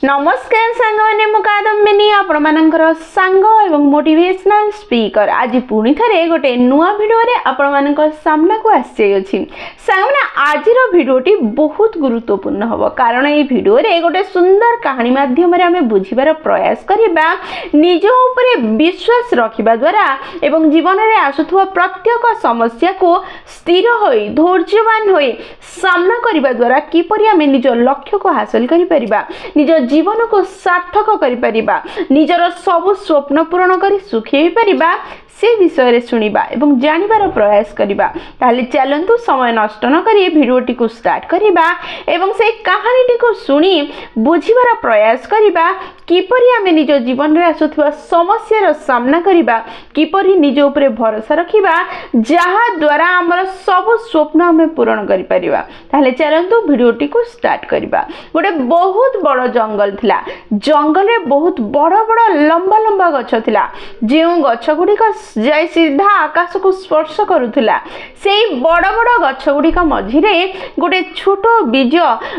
नमस्कार सांग मैंने मुकादमिनी आपण मानकर सांग एवं मोटिवेशनल स्पीकर आज पुणी थे गोटे नुआ भिडियो रे आपण मानक सामना को आसी सांग आज भिडियोटी बहुत गुरुत्वपूर्ण हम कारण ये भिडियो रे गोटे सुंदर कहानी माध्यम आम बुझीबार प्रयास करबा निज उपरे विश्वास रखिबा द्वारा एवं जीवन में आसुथुवा प्रत्येक समस्या को स्थिर होई धैर्यवान होई सामना करबा द्वारा किपरि आम निज लक्ष्य को हासिल करि परिबा निज जीवन को सार्थक करिपरिबा निजर सब स्वप्न पूरण करी सुखी परिबा से विषय रे सुनिबा एवं जानिबार प्रयास करिबा। ताले चलंतु समय नष्ट न करी भिडियोटी को स्टार्ट करिबा एवं से कहानीटी को सुनी बुझिबार प्रयास करिबा किपरि आमे निज जीवन रे आसुथुवा समस्या सामना करिबा किपरि निज उपरे भरोसा रखिबा जहा द्वारा हमर सब स्वप्न आमे पूर्ण करि परिबा। ताले चलंतु भिडियोटी को स्टार्ट करिबा। गोटे बहुत बड़ जंगल थिला। जंगल रे बहुत बड़ बड़ लंबा लंबा गछ थिला। जेउ गछ गुडी का जाय सीधा आकाश को स्पर्श करुथिला से बड़ बड़ गछ गुडी का मझिरे गोटे छोट बीज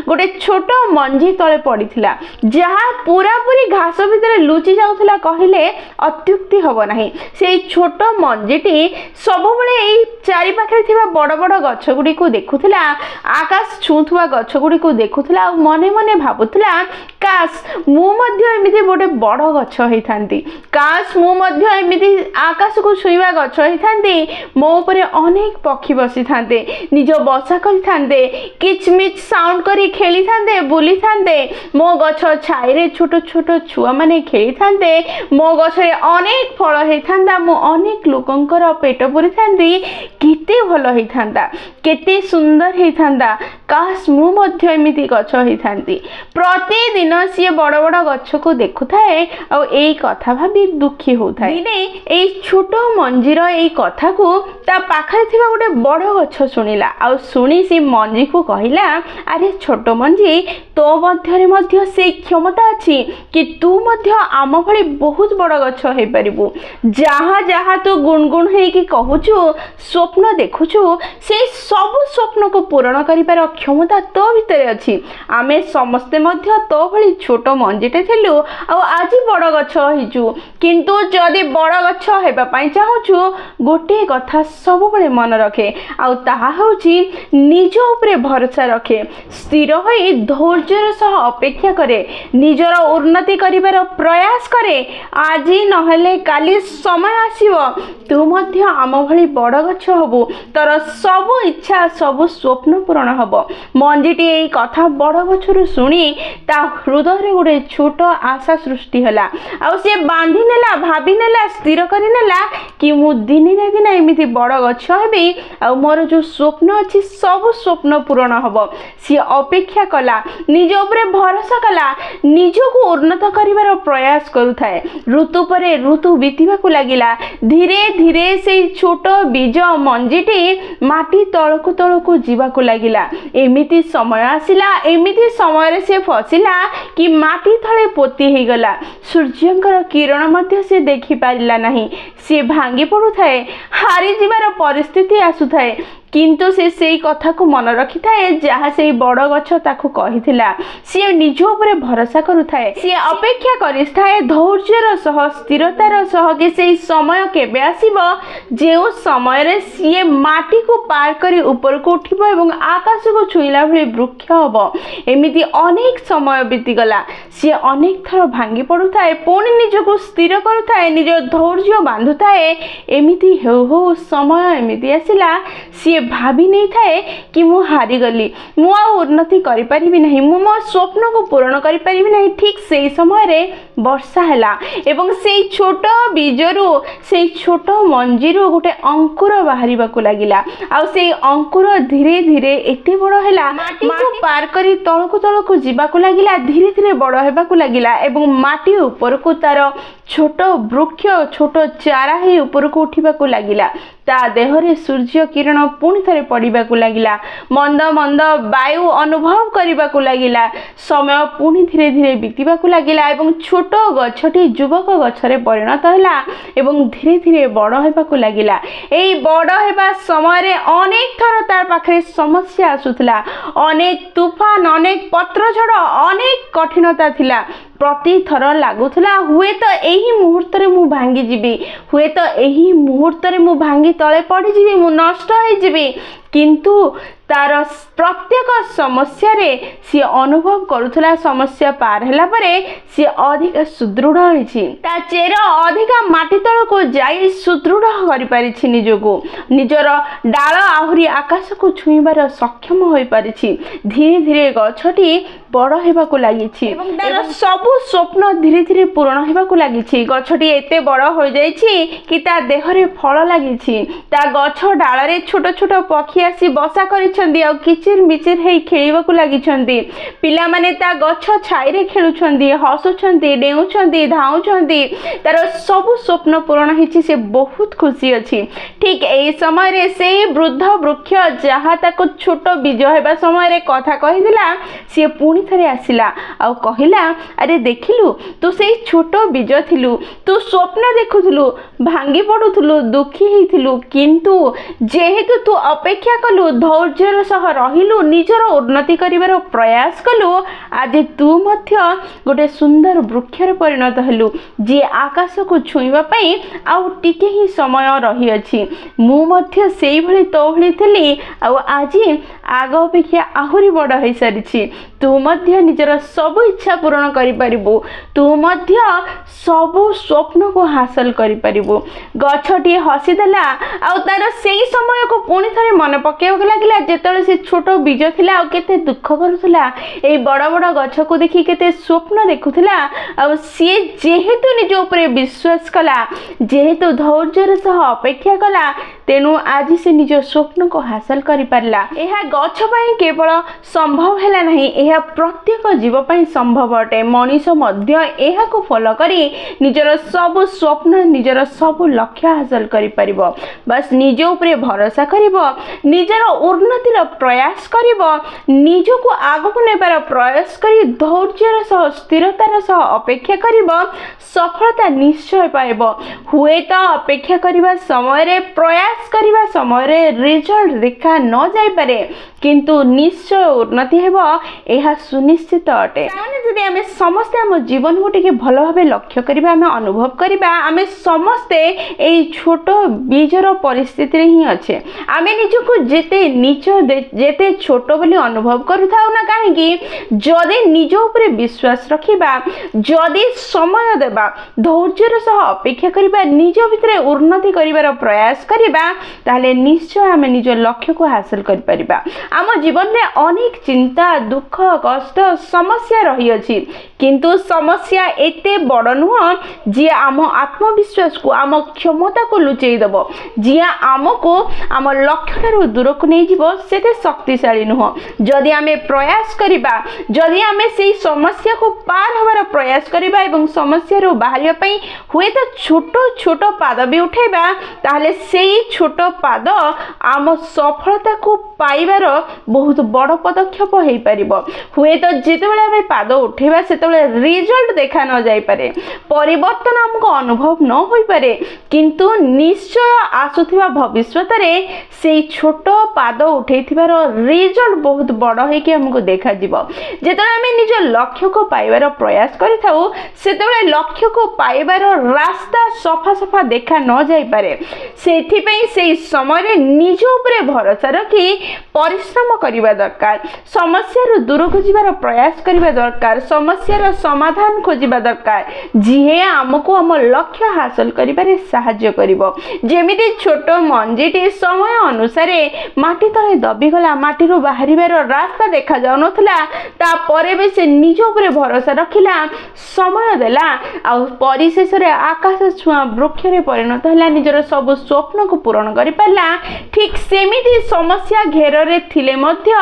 गोटे छोट मंजी तले पड़ीथिला जहा पूरा पूरी घास भितर लुचि जाउथिला कहिले अत्युक्ति हबो नाही। से छोट मंजीटी सबबेले एई चारि पाखरे थिबा बड़ बड़ गछ गुडी को देखुथिला आकाश छुथुवा गछ गुडी को देखुथिला मने मने भाबुथिला काश मु मध्य एमिति गोटे बड़ गछ हेइथांती काश मु मध्य एमिति आकाश को छुईवा गछ हेइथांती मो ऊपर अनेक पक्षी बसी थांते निज बसा करि थांते किचमिच साउंड करी खेली थांते बुली थांते मो गछ छाई रे छोट छोट छुआ माने खेली थांते मो गछ रे अनेक फल हेइथांता मो अनेक लोकंकर पेट पुरी थांती केते भलो हेइथांता केते सुंदर हेइथांता काश मु मध्य एमिति गछ हेइथांती। प्रतिदिन सी बड़ बड़ गछ को देखुथाए आ एई कथा भाबी दुखी होथाए। दिने एई छोट मंजीर एई कथा को ता पाखरे थिबा गोटे बड़ गछ सुनिला आ सुनी सी मंजी को कहिला अरे छोट मंजी तो मध्य से क्षमता अछि कि तू मध्य आम भली बहुत बड़ गछ हे परिबु जहा जहा तू गुणगुण हे कि कहूछु स्वप्न देखुछु से सब स्वप्न को पूर्ण करिपार क्षमता तो भितरे अछि। आमे समस्ते मध्य तो भली छोट मंजीटे थिलु आ आज बड़ गछ हिजु किंतु जदि बड़ गछ हेबा पई चाहूछु गोटे कथा सब बळे मन रखे आ ताहा होछि निज उपरे भरोसा रखे स्थिर होई धैर्यर सह अपेक्षा करे निजर उन्नति करिवार प्रयास करे आज नहले काली समय आसीबो तू मध्य आम भली बड़ गछ हबु तर सब इच्छा सब स्वप्न पूर्ण हबो। मंजीटी एई कथा बड़ गछरु सुनी ता हृदय रे गोटे छोट आशा सृष्टि हला आ से बांधी नेला भाबी नेला स्थिर करि नेला कि मु दिने ना दिन एमिति बड़ गछ हेबी आ मोर जो स्वप्न अछि सब स्वप्न पूर्ण हबो। सी अपेक्षा कला निज उपरे भरोसा कला निज को उन्नत करिवार प्रयास करुथाए ऋतु परे ऋतु बीतिबा को लागिला धीरे धीरे से छोट बीज मंजीटी माटी तळकु जीवा को लागिला एमिति समय आसिला एमिति समय रे से फसिला कि माटी थळे पोती हे गला सूर्यंकर किरण मध्य से देखि पारिला नाही से भांगी पडुथाए हारी जीवार परिस्थिति आसुथाए किंतु से कथा को मन रखि थाए जहा से बड़ गछ ताकू कहिथिला सी निज उपरे भरोसा करुथाए सी अपेक्षा करिथाए धैर्यर सह स्थिरतार सह कि से समय केबे आसीबो जेउ समय रे सी माटी को पार करी ऊपर को उठिबो एवं आकाश को छुईला भली वृक्ष हबो। एमिति अनेक समय बीती गला सी अनेक थर भांगी पडुथाए पुणी निज को स्थिर करुथाए निज धैर्य बांधुथाए एमिति हो समय एमिति आसिला सी भाभी नहीं थाए कि मु हारी गली मु आ उन्नति करि परिबि नहीं मु मो स्वप्न को पूर्ण करि परिबि नहीं। ठीक सेही समय रे वर्षा हैला एवं सेही छोट बीजरू सेही छोट मंजीरू गोटे अंकुर बाहरिबा को लागिला आ सेही अंकुर धीरे धीरे एते बड़ हैला माटी को पार करी तळकु जीवा को लागिला धीरे धीरे बड़ हेबा को लागिला एवं माटी ऊपर को तार छोट वृक्ष छोट चारा ही उपरको उठिबाकु लागिला ता देहरे सूर्य किरण पुणी थे पड़ा लगिला मंद मंद वायु अनुभव करने लगिला समय पुणी धीरे धीरे बीतवा लगिला एवं छोट गछटी युवक गछरे परिणत हैला एवं धीरे धीरे बड़ होबाकु लगिला। एई बड़ हेबा समय रे अनेक थर तार पाखरे समस्या आसुथला अनेक तूफान अनेक पत्रझड़ अनेक कठिनता थिला प्रति थर लगुला हुए तो यही मुहूर्त मु भांगी जीवी हुए तो यही मुहूर्त मु भांगी तले पड़जी मु नष्ट हो किंतु तार प्रत्येक समस्या रे सी अनुभव करुला समस्या पार हैला परे सी अधिक सुदृढ़ होइछि ता चेर अधिक माटी तल को जाई सुदृढ़ करि परिछि निजको निजर डाल आहुरी आकाश को छुईबार सक्षम होई परिछि धीरे धीरे गछटी बड़ हेबाकु लागिछि एवं तार सबु स्वप्न धीरे धीरे पूर्ण हेबाकु लागिछि गछटी एते बड़ हो जाइछि कि ता देहरे फल लागिछि ता गछ डाल रे छोट छोट पक्षी आसी बसा करिछन्ती आ किचिर मिचिर हेई खेलिबाकु लागिछन्ती पिला माने ता गछ छाई रे खेलुछन्ती हसुछन्ती डेउछन्ती धाउछन्ती तार सबु स्वप्न पूर्ण हिछि से बहुत खुशी अछि। ठीक एई समय रे से वृद्ध वृक्ष जहा ताको छोट बीज हेबा समय रे कथा कहिदिला से पुणी थरे आसिला आ कहिला अरे देखिलु तू से छोट बीज थिलु तू स्वप्न देखुथुलु भांगी पडुथुलु दुखी हेइथिलु किंतु जेहेतु तू अपेक्षा कलु धैर्यर सह रहिलु निजर उन्नति करिवार प्रयास कलु आज तू मध्य गोटे सुंदर वृक्षर परिणत हेलु जे आकाश को छुईबा पई आउ टिके ही समय रही अछि मु मध्य सेई भली तो भली थिली आ आज आग अपेक्षा आहुरी बड़ होई सारिछि तू मध्य निजर सब इच्छा पूर्ण करि परिबु तू मध्य सब स्वप्न को हासिल करि परिबु। गछटी हसी देला आ तार सेई समय को पुणी थरे मन पकेबाक लागिला जेतले से छोट बीज थिला आ केते दुख करूथला ए बड़ बड़ गछ को देखि केते स्वप्न देखुथला आ सी जेहेतु निज ऊपर विश्वास कला जेहेतु धैर्यर सह अपेक्षा कला तेणु आज से निज स्वप्न को हासिल करि पारला। एहा गछ पई केवल संभव हैला नहीं एहा प्रत्येक जीव पई संभव अटे मनीष मध्य एहा को फॉलो करी निजर सब स्वप्न निजर सब लक्ष्य हासिल करि परिबो बस निज ऊपर भरोसा करिबो निजर उन्नतिर प्रयास करिबो निज को आगु को नेबार प्रयास करी धैर्यर सह स्थिरतार सह अपेक्षा करिबो सफलता निश्चय पाइबो। हुए तो अपेक्षा करिबा समय रे प्रयास करिबा समय रे रिजल्ट देखा न जाय पारे किंतु निश्चय उन्नति हेबो एहा सुनिश्चित अटे। ताने जदि हमें समस्त हम जीवन को टिके भलो भाबे लक्ष्य करिबा हमें अनुभव करिबा हमें समस्त एई छोट बीजर परिस्थिति रे ही अच्छे आमे निजको जेते नीच जेते छोट बोली अनुभव करूथाउ ना काहे कि जदि निज ऊपर विश्वास रखिबा जदि समय देबा धैर्यर सह अपेक्षा करिबा निज भितरे उन्नति करिवार प्रयास करिबा ताले निश्चय आमे निज लक्ष्य को हासिल करि परिबा। आम जीवन में अनेक चिंता दुख कष्ट समस्या रही अछि किंतु समस्या एते बड़ नुह जी आम आत्मविश्वास को आम क्षमता को लुचेई दबो जी आमको आम लक्ष्य ठारू दूर को नहीं जीवो सेते शक्तिशाली नुह जदि आमे प्रयास करिबा जदि आमे सेई समस्या को पार होबार प्रयास करिबा एवं समस्या रो बाहरिया पई हुए तो छोट छोट पाद भी उठेबा ताहले सेई छोट पाद आम सफलता को पाइबार बहुत बड़ पदक्षेप हो पारिबो। हुए तो जितेबाला आमे पाद उठेबा सेतेबाला रिजल्ट देखा न जाय पारे परिवर्तन हमको अनुभव न होई पारे किंतु निश्चय आसुथिबा भविष्यत रे सेई छोट पाद उठेथिबार रिजल्ट बहुत बड़ हे कि हमको देखा जिवो जेतेबाला आमे निज लक्ष्य को पाइबार प्रयास करिथाउ सेतेबाला लक्ष्य को पाइबार रास्ता सफा सफा देखा न जाय पारे सेथि पई सेई समय रे निज ऊपर भरोसा रखी परिश्रम करिबा दरकार समस्या रो दूर को जीवार प्रयास करिबा दरकार समस्या रो समाधान खोजिबा दरकार जिहे हमको हम लक्ष्य हासिल करिबारे सहाय्य करिवो जेमिति छोट मंजीटी समय अनुसार माटी तले दबी गला माटी रो बाहरिबार रास्ता देखा जाउ नथला ता परे बे से निज ऊपर भरोसा रखिला समय देला आ परिशेष रे आकाश छुआ वृक्ष रे परिणत हला निजर सब स्वप्न को पूर्ण करि पाला। ठीक सेमिति समस्या घेर रे थिले मध्य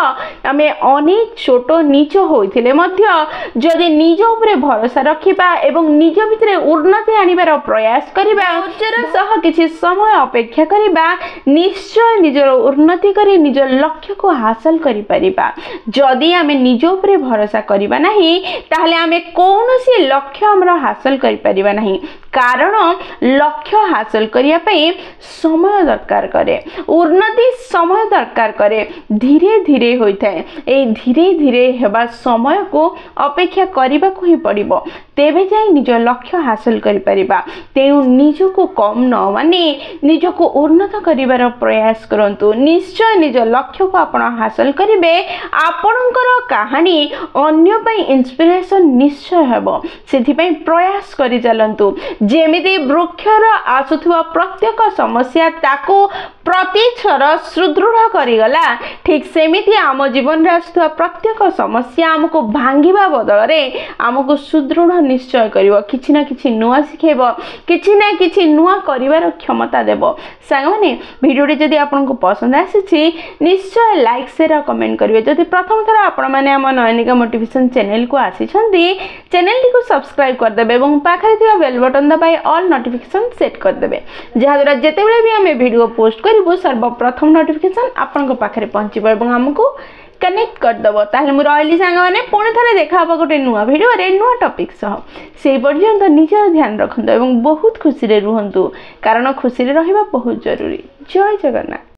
आमे अनेक छोट नीच होइथिले मध्य जदि निज उपरे भरोसा रखिबा एवं निज भितरे उन्नति आनिबार प्रयास करिबा धैर्यर सह किछि समय अपेक्षा करिबा निश्चय निजर उन्नति करी निज लक्ष्य को हासिल करि परिबा। जदि आमे निज उपरे भरोसा करिबा नाही ताहले आमे कोनोसी लक्ष्य हमरा हासिल करि परिबा नाही, कारण लक्ष्य हासिल करिया पई समय दरकार करे, उन्नति समय दरकार करे, धीरे धीरे होइथाय। ए धीरे धीरे हेबा समय को अपेक्षा करिबा को ही पड़िबो, तेबे जाई निज लक्ष्य हासिल करि परिबा। तेणु निज को कम न माने निज को उन्नत करिवार प्रयास करंतु, निश्चय निज लक्ष्य को आपण हासिल करिवे। आपणकर कहानी अन्य पई इंस्पिरेशन निश्चय हेबो, सेथि पई प्रयास करि चलंतु। जेमिति वृक्षर आसुथुवा प्रत्येक समस्या ताको प्रतिक्षर सुदृढ़ करिगला, ठीक सेमिति आम जीवन रे आसुथुवा प्रत्येक समस्या हमको भांगिबा बदल रे हमको सुदृढ़ निश्चय करिवो, किछि ना किछि नुआ सिखेबो, किछि ना किछि नुआ करिवार क्षमता देबो। सांग माने वीडियो जदि आपनको पसंद आसीछि निश्चय लाइक शेयर और कमेंट करिवे। जदि प्रथम थर आपण माने हम नयनिका मोटिवेशन चैनल को आसीछन्ती, चैनल टी को सब्सक्राइब कर देबे एवं पाखरे थिबा बेल बटन दबाई ऑल नोटिफिकेशन सेट कर देबे, जहा द्वारा जेतेबेले भी हम वीडियो पोस्ट करिवो सर्वप्रथम नोटिफिकेशन आपनको पाखरे पहुंचीबो एवं हमको कनेक्ट कर दबो। ताहले मु रहली सांग माने पुणी थरे देखा हबो गोटे नुआ वीडियो रे नुआ टॉपिक सह। सेही पर्यंत निजर ध्यान रखंतु एवं बहुत खुशी रे रुहंतु, कारण खुशी रे रहिबा बहुत जरूरी। जय जगन्नाथ।